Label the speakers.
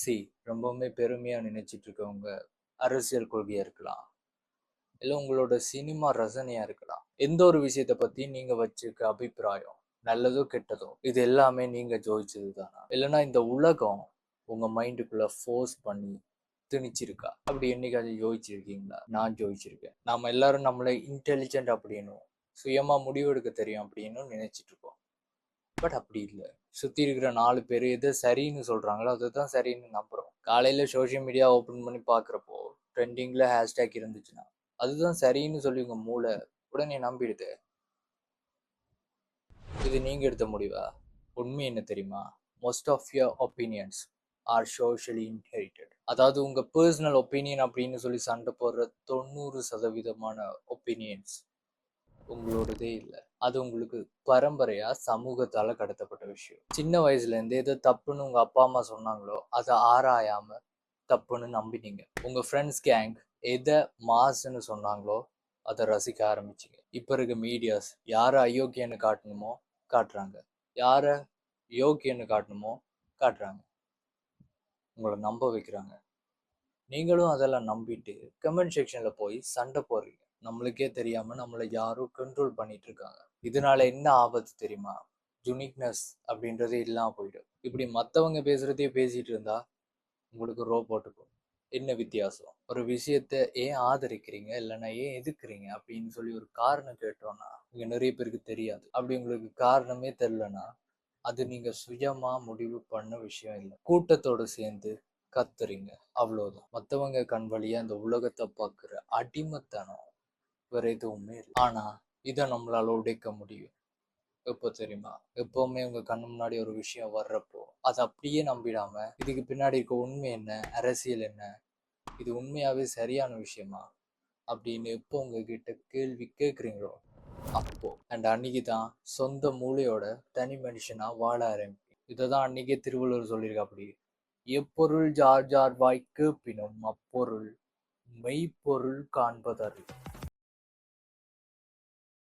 Speaker 1: C ரொம்பவுமே பெருமையா நினைச்சிட்டு இருக்கவங்க அரசியல் கொள்கையா இருக்கலாம், இல்ல உங்களோட சினிமா ரசனையா இருக்கலாம். எந்த ஒரு விஷயத்த பத்தி நீங்க வச்சிருக்க அபிப்பிராயம், நல்லதோ கெட்டதோ, இது எல்லாமே நீங்க ஜோதிச்சது தானா? இல்லைன்னா இந்த உலகம் உங்க மைண்டுக்குள்ள ஃபோர்ஸ் பண்ணி திணிச்சிருக்கா? அப்படி என்னைக்காவது யோசிச்சிருக்கீங்களா? நான் ஜோதிச்சிருக்கேன். நாம எல்லாரும் நம்மளை இன்டெலிஜென்ட் அப்படின்னும் சுயமா முடிவெடுக்க தெரியும் அப்படின்னு நினைச்சிட்டு இருக்கோம். பட் அப்படி இல்லை. சுத்தி இருக்கிற 4 பேர் எது சரின்னு சொல்றாங்களோ அதுதான் சரின்னு நம்புறோம். காலையில சோசியல் மீடியா ஓபன் பண்ணி பாக்குறப்போ ட்ரெண்டிங்ல ஹேஷ்டேக் இருந்துச்சுன்னா அதுதான் சரின்னு சொல்லி உங்க மூளை உடனே நம்பிடுது. இது நீங்க எடுத்த முடிவா? உண்மை என்ன தெரியுமா? Most of your opinions are socially inherited. அதாவது உங்க பர்சனல் ஒப்பீனியன் அப்படின்னு சொல்லி சண்டை போடுற 90% ஒப்பீனியன்ஸ் உங்களோடதே இல்லை. அது உங்களுக்கு பரம்பரையா சமூகத்தால கடத்தப்பட்ட விஷயம். சின்ன வயசுல இருந்து எது தப்புன்னு உங்க அப்பா அம்மா சொன்னாங்களோ அதை ஆராயாம தப்புன்னு நம்பினீங்க. உங்க ஃப்ரெண்ட்ஸ் கேங் எதை மாசுன்னு சொன்னாங்களோ அதை ரசிக்க ஆரம்பிச்சிங்க. இப்ப இருக்க மீடியாஸ் யாரை அயோக்கியன்னு காட்டணுமோ காட்டுறாங்க, யாரை யோக்கியன்னு காட்டணுமோ காட்டுறாங்க, உங்களை நம்ப வைக்கிறாங்க. நீங்களும் அதெல்லாம் நம்பிட்டு கமெண்ட் செக்ஷன்ல போய் சண்டை போடுறீங்க. நம்மளுக்கே தெரியாம நம்மளை யாரும் கண்ட்ரோல் பண்ணிட்டு இருக்காங்க. இதனால என்ன ஆபத்து தெரியுமா? யுனிக்னஸ் அப்படின்றது இல்லாம போயிடும். இப்படி மத்தவங்க பேசுறதே பேசிட்டு இருந்தா உங்களுக்கு ரோ போட்டுக்கும். என்ன வித்தியாசம்? ஒரு விஷயத்த ஏன் ஆதரிக்கிறீங்க இல்லைன்னா ஏன் எதிர்க்கிறீங்க அப்படின்னு சொல்லி ஒரு காரணம் கேட்டோம்னா இங்க நிறைய பேருக்கு தெரியாது. அப்படி உங்களுக்கு காரணமே தெரியலன்னா அது நீங்க சுயமா முடிவு பண்ண விஷயம் இல்லை. கூட்டத்தோட சேர்ந்து கத்துறீங்க, அவ்வளவுதான். மத்தவங்க கண் வழியா இந்த உலகத்தை பார்க்குற அடிமைத்தனம் வேற எதுவுமே இல்லை. ஆனா இதை நம்மளால உடைக்க முடியும். எப்போ தெரியுமா? எப்பவுமே உங்க கண்ணு முன்னாடி ஒரு விஷயம் வர்றப்போ அதை அப்படியே நம்பிடாம இதுக்கு பின்னாடி இருக்க உண்மை என்ன, அரசியல் என்ன, இது உண்மையாவே சரியான விஷயமா அப்படின்னு எப்போ உங்ககிட்ட கேள்வி கேட்குறீங்களோ அப்போ அண்ட் அன்னைக்கு தான் சொந்த மூளையோட தனி மனுஷனா வாழ ஆரம்பிக்கும். இதை தான் அன்னைக்கே திருவள்ளுவர் சொல்லியிருக்கா. அப்படி எப்பொருள் ஜார் ஜார் வாய் கேட்பினும் அப்பொருள் மெய்ப்பொருள் காண்பதறிவு.